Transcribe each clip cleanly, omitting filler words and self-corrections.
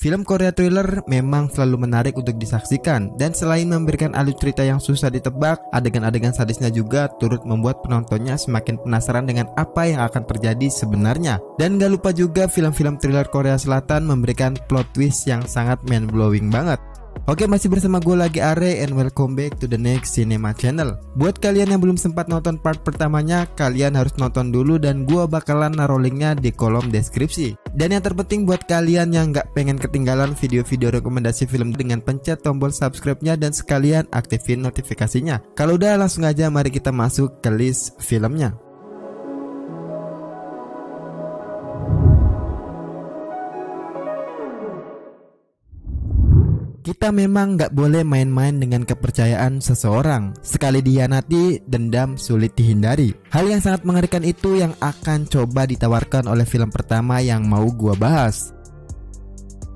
Film Korea thriller memang selalu menarik untuk disaksikan, dan selain memberikan alur cerita yang susah ditebak, adegan-adegan sadisnya juga turut membuat penontonnya semakin penasaran dengan apa yang akan terjadi sebenarnya. Dan gak lupa juga film-film thriller Korea Selatan memberikan plot twist yang sangat mind-blowing banget. Oke, masih bersama gue lagi Are, and welcome back to the next cinema channel. Buat kalian yang belum sempat nonton part pertamanya, kalian harus nonton dulu dan gue bakalan naruh linknya di kolom deskripsi. Dan yang terpenting buat kalian yang gak pengen ketinggalan video-video rekomendasi film dengan pencet tombol subscribe-nya dan sekalian aktifin notifikasinya. Kalau udah, langsung aja mari kita masuk ke list filmnya. Kita memang gak boleh main-main dengan kepercayaan seseorang. Sekali dihianati, dendam sulit dihindari. Hal yang sangat mengerikan itu yang akan coba ditawarkan oleh film pertama yang mau gua bahas.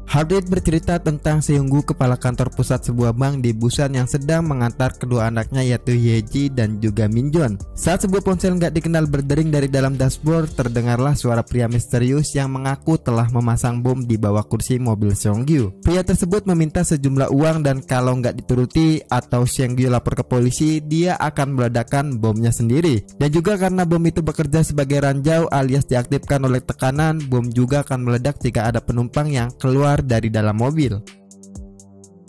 Heart Rate bercerita tentang Seunggu, kepala kantor pusat sebuah bank di Busan yang sedang mengantar kedua anaknya yaitu Yeji dan juga Minjon. Saat sebuah ponsel nggak dikenal berdering dari dalam dashboard, terdengarlah suara pria misterius yang mengaku telah memasang bom di bawah kursi mobil Seunggu. Pria tersebut meminta sejumlah uang dan kalau nggak dituruti atau Seunggu lapor ke polisi, dia akan meledakkan bomnya sendiri. Dan juga karena bom itu bekerja sebagai ranjau alias diaktifkan oleh tekanan, bom juga akan meledak jika ada penumpang yang keluar dari dalam mobil.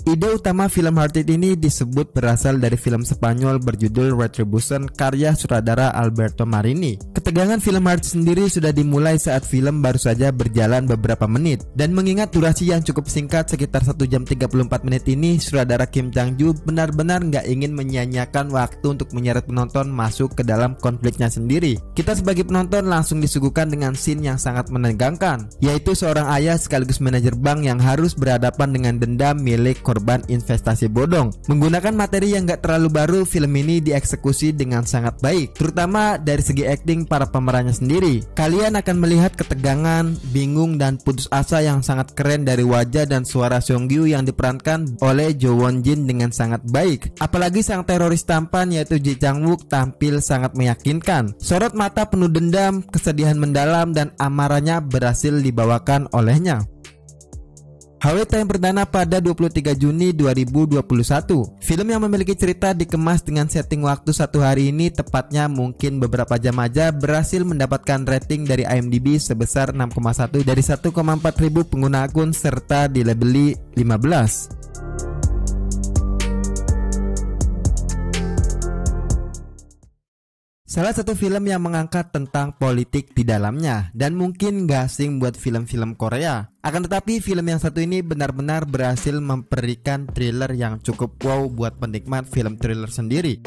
Ide utama film Heart Rate ini disebut berasal dari film Spanyol berjudul Retribution karya sutradara Alberto Marini. Ketegangan film Heart Rate sendiri sudah dimulai saat film baru saja berjalan beberapa menit. Dan mengingat durasi yang cukup singkat sekitar 1 jam 34 menit ini, sutradara Kim Chang-ju benar-benar nggak ingin menyia-nyiakan waktu untuk menyeret penonton masuk ke dalam konfliknya sendiri. Kita sebagai penonton langsung disuguhkan dengan scene yang sangat menegangkan, yaitu seorang ayah sekaligus manajer bank yang harus berhadapan dengan dendam milik korban investasi bodong. Menggunakan materi yang gak terlalu baru, film ini dieksekusi dengan sangat baik, terutama dari segi akting para pemerannya sendiri. Kalian akan melihat ketegangan, bingung, dan putus asa yang sangat keren dari wajah dan suara Seunggu yang diperankan oleh Jo Won Jin dengan sangat baik. Apalagi sang teroris tampan yaitu Ji Chang Wook tampil sangat meyakinkan. Sorot mata penuh dendam, kesedihan mendalam, dan amarahnya berhasil dibawakan olehnya. HW tayang perdana pada 23 Juni 2021. Film yang memiliki cerita dikemas dengan setting waktu 1 hari ini, tepatnya mungkin beberapa jam aja, berhasil mendapatkan rating dari IMDb sebesar 6,1 dari 1,4 ribu pengguna akun serta dilabeli 15. Salah satu film yang mengangkat tentang politik di dalamnya, dan mungkin gak asing buat film-film Korea. Akan tetapi film yang satu ini benar-benar berhasil memberikan thriller yang cukup wow buat penikmat film thriller sendiri.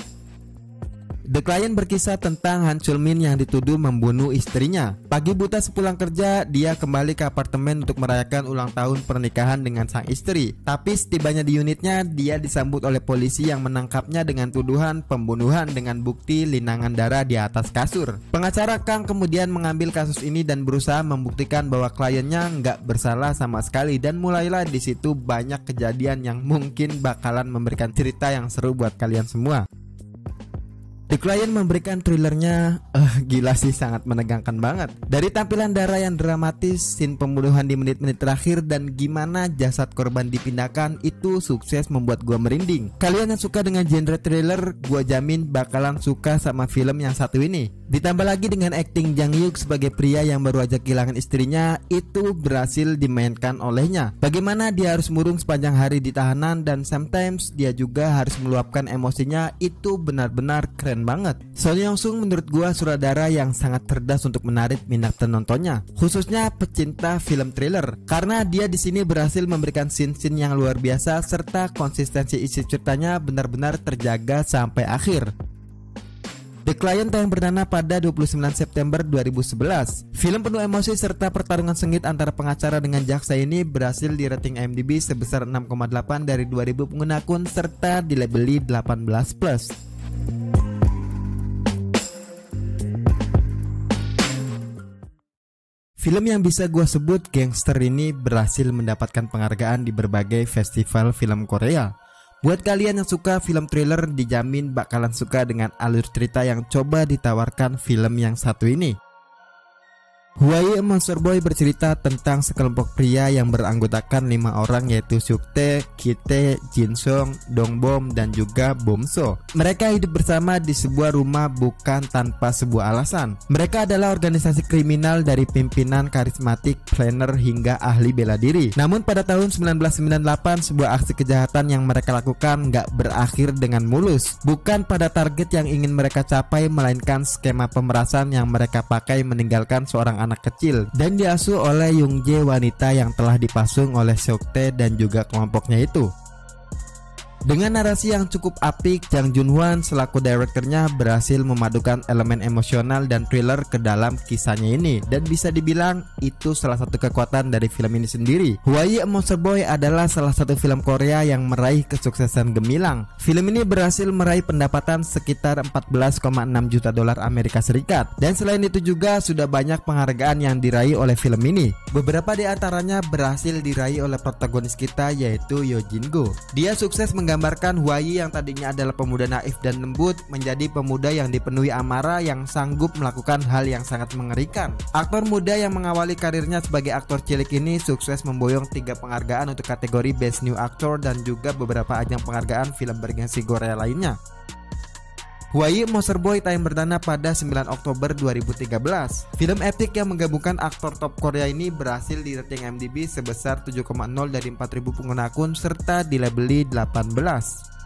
The Client berkisah tentang Han Chul-min yang dituduh membunuh istrinya. Pagi buta sepulang kerja, dia kembali ke apartemen untuk merayakan ulang tahun pernikahan dengan sang istri. Tapi setibanya di unitnya, dia disambut oleh polisi yang menangkapnya dengan tuduhan pembunuhan dengan bukti linangan darah di atas kasur. Pengacara Kang kemudian mengambil kasus ini dan berusaha membuktikan bahwa kliennya nggak bersalah sama sekali. Dan mulailah di situ banyak kejadian yang mungkin bakalan memberikan cerita yang seru buat kalian semua. The Client memberikan thrillernya gila sih, sangat menegangkan banget. Dari tampilan darah yang dramatis, scene pembunuhan di menit-menit terakhir, dan gimana jasad korban dipindahkan, itu sukses membuat gua merinding. Kalian yang suka dengan genre thriller, gua jamin bakalan suka sama film yang satu ini. Ditambah lagi dengan akting Jang Hyuk sebagai pria yang baru aja kehilangan istrinya, itu berhasil dimainkan olehnya. Bagaimana dia harus murung sepanjang hari di tahanan, dan sometimes dia juga harus meluapkan emosinya, itu benar-benar keren banget. Son Yeong Sung menurut gua sutradara yang sangat cerdas untuk menarik minat penontonnya, khususnya pecinta film thriller, karena dia di sini berhasil memberikan scene-scene yang luar biasa serta konsistensi isi ceritanya benar-benar terjaga sampai akhir. The Client tayang perdana pada 29 September 2011. Film penuh emosi serta pertarungan sengit antara pengacara dengan jaksa ini berhasil di rating IMDb sebesar 6,8 dari 2000 pengguna akun serta dilabeli 18+. Film yang bisa gua sebut gangster ini berhasil mendapatkan penghargaan di berbagai festival film Korea. Buat kalian yang suka film thriller, dijamin bakalan suka dengan alur cerita yang coba ditawarkan film yang satu ini. Hawaii Monster Boy bercerita tentang sekelompok pria yang beranggotakan 5 orang, yaitu Suktae, Kitae, Jinsung, Dongbom, dan juga Bomso. Mereka hidup bersama di sebuah rumah bukan tanpa sebuah alasan. Mereka adalah organisasi kriminal dari pimpinan karismatik, planner, hingga ahli bela diri. Namun pada tahun 1998 sebuah aksi kejahatan yang mereka lakukan gak berakhir dengan mulus. Bukan pada target yang ingin mereka capai, melainkan skema pemerasan yang mereka pakai meninggalkan seorang anak kecil dan diasuh oleh Youngjae, wanita yang telah dipasung oleh Suktae dan juga kelompoknya itu. Dengan narasi yang cukup apik, Jang Joon-hwan selaku direkturnya berhasil memadukan elemen emosional dan thriller ke dalam kisahnya ini, dan bisa dibilang itu salah satu kekuatan dari film ini sendiri. Hawaii Monster Boy adalah salah satu film Korea yang meraih kesuksesan gemilang. Film ini berhasil meraih pendapatan sekitar 14,6 juta dolar Amerika Serikat, dan selain itu juga sudah banyak penghargaan yang diraih oleh film ini. Beberapa di antaranya berhasil diraih oleh protagonis kita, yaitu Yoo Jin-go. Dia sukses menggambarkan Hawaii yang tadinya adalah pemuda naif dan lembut menjadi pemuda yang dipenuhi amarah yang sanggup melakukan hal yang sangat mengerikan. Aktor muda yang mengawali karirnya sebagai aktor cilik ini sukses memboyong 3 penghargaan untuk kategori Best New Actor dan juga beberapa ajang penghargaan film bergengsi Korea lainnya. Hawaii Monster Boy tayang perdana pada 9 Oktober 2013. Film epik yang menggabungkan aktor top Korea ini berhasil di rating IMDb sebesar 7,0 dari 4.000 pengguna akun serta dilabeli 18.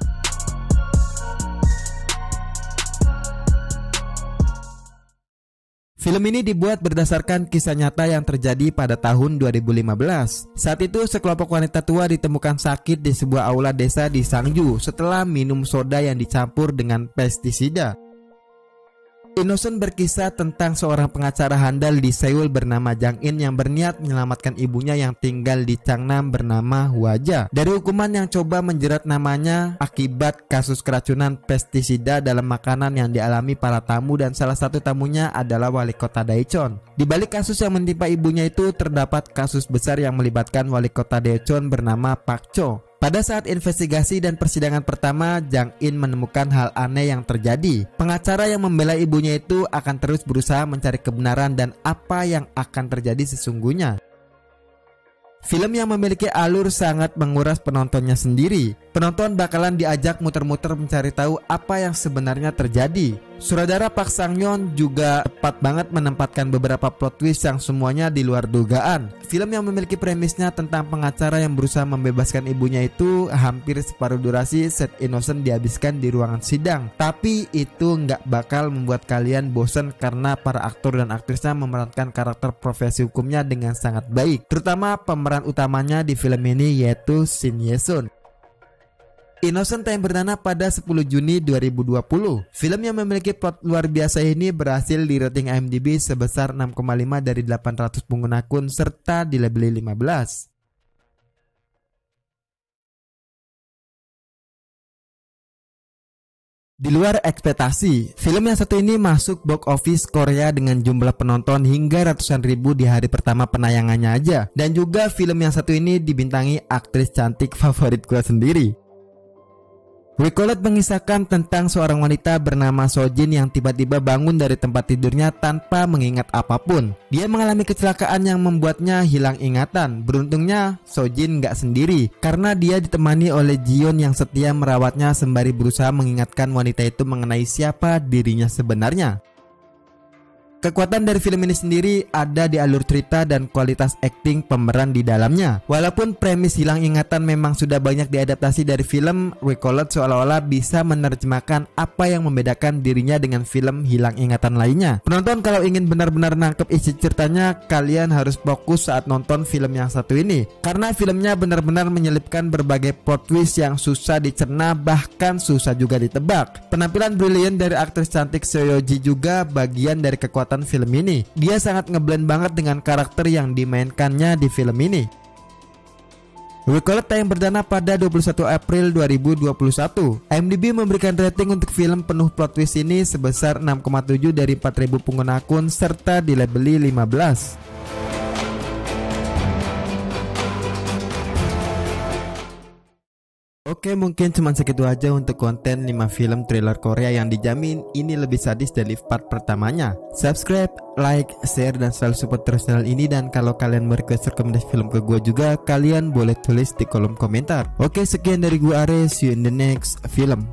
Film ini dibuat berdasarkan kisah nyata yang terjadi pada tahun 2015. Saat itu sekelompok wanita tua ditemukan sakit di sebuah aula desa di Sangju setelah minum soda yang dicampur dengan pestisida. Innocent berkisah tentang seorang pengacara handal di Seoul bernama Jang In yang berniat menyelamatkan ibunya yang tinggal di Changnam bernama Hwaja dari hukuman yang coba menjerat namanya akibat kasus keracunan pestisida dalam makanan yang dialami para tamu, dan salah satu tamunya adalah wali kota Daejeon. Di balik kasus yang menimpa ibunya itu terdapat kasus besar yang melibatkan wali kota Daejeon bernama Park Cho. Pada saat investigasi dan persidangan pertama, Jang In menemukan hal aneh yang terjadi. Pengacara yang membela ibunya itu akan terus berusaha mencari kebenaran dan apa yang akan terjadi sesungguhnya. Film yang memiliki alur sangat menguras penontonnya sendiri. Penonton bakalan diajak muter-muter mencari tahu apa yang sebenarnya terjadi. Sutradara Park Sang-yeon juga tepat banget menempatkan beberapa plot twist yang semuanya di luar dugaan. Film yang memiliki premisnya tentang pengacara yang berusaha membebaskan ibunya itu hampir separuh durasi set Innocent dihabiskan di ruangan sidang. Tapi itu nggak bakal membuat kalian bosan karena para aktor dan aktrisnya memerankan karakter profesi hukumnya dengan sangat baik. Terutama pemeran utamanya di film ini yaitu Shin Ye-sun. Innocent tayang perdana pada 10 Juni 2020. Film yang memiliki plot luar biasa ini berhasil di rating IMDb sebesar 6,5 dari 800 pengguna akun serta dilabeli 15. Di luar ekspektasi, film yang satu ini masuk box office Korea dengan jumlah penonton hingga ratusan ribu di hari pertama penayangannya aja. Dan juga film yang satu ini dibintangi aktris cantik favorit gue sendiri. Recall It mengisahkan tentang seorang wanita bernama Sojin yang tiba-tiba bangun dari tempat tidurnya tanpa mengingat apapun. Dia mengalami kecelakaan yang membuatnya hilang ingatan. Beruntungnya Sojin gak sendiri karena dia ditemani oleh Jion yang setia merawatnya sembari berusaha mengingatkan wanita itu mengenai siapa dirinya sebenarnya. Kekuatan dari film ini sendiri ada di alur cerita dan kualitas akting pemeran di dalamnya. Walaupun premis hilang ingatan memang sudah banyak diadaptasi dari film, Recall It seolah-olah bisa menerjemahkan apa yang membedakan dirinya dengan film hilang ingatan lainnya. Penonton kalau ingin benar-benar nangkep isi ceritanya, kalian harus fokus saat nonton film yang satu ini. Karena filmnya benar-benar menyelipkan berbagai plot twist yang susah dicerna, bahkan susah juga ditebak. Penampilan brilian dari aktris cantik Seo Ye-ji juga bagian dari kekuatan film ini. Dia sangat ngeblend banget dengan karakter yang dimainkannya di film ini. Recall It tayang perdana pada 21 April 2021. IMDb memberikan rating untuk film penuh plot twist ini sebesar 6,7 dari 4.000 pengguna akun serta dilabeli 15. Oke, mungkin cuma segitu aja untuk konten 5 film thriller Korea yang dijamin ini lebih sadis dari part pertamanya. Subscribe, like, share, dan selalu support terus channel ini. Dan kalau kalian mau request rekomendasi film ke gue juga, kalian boleh tulis di kolom komentar. Oke, sekian dari gue Ares, see you in the next film.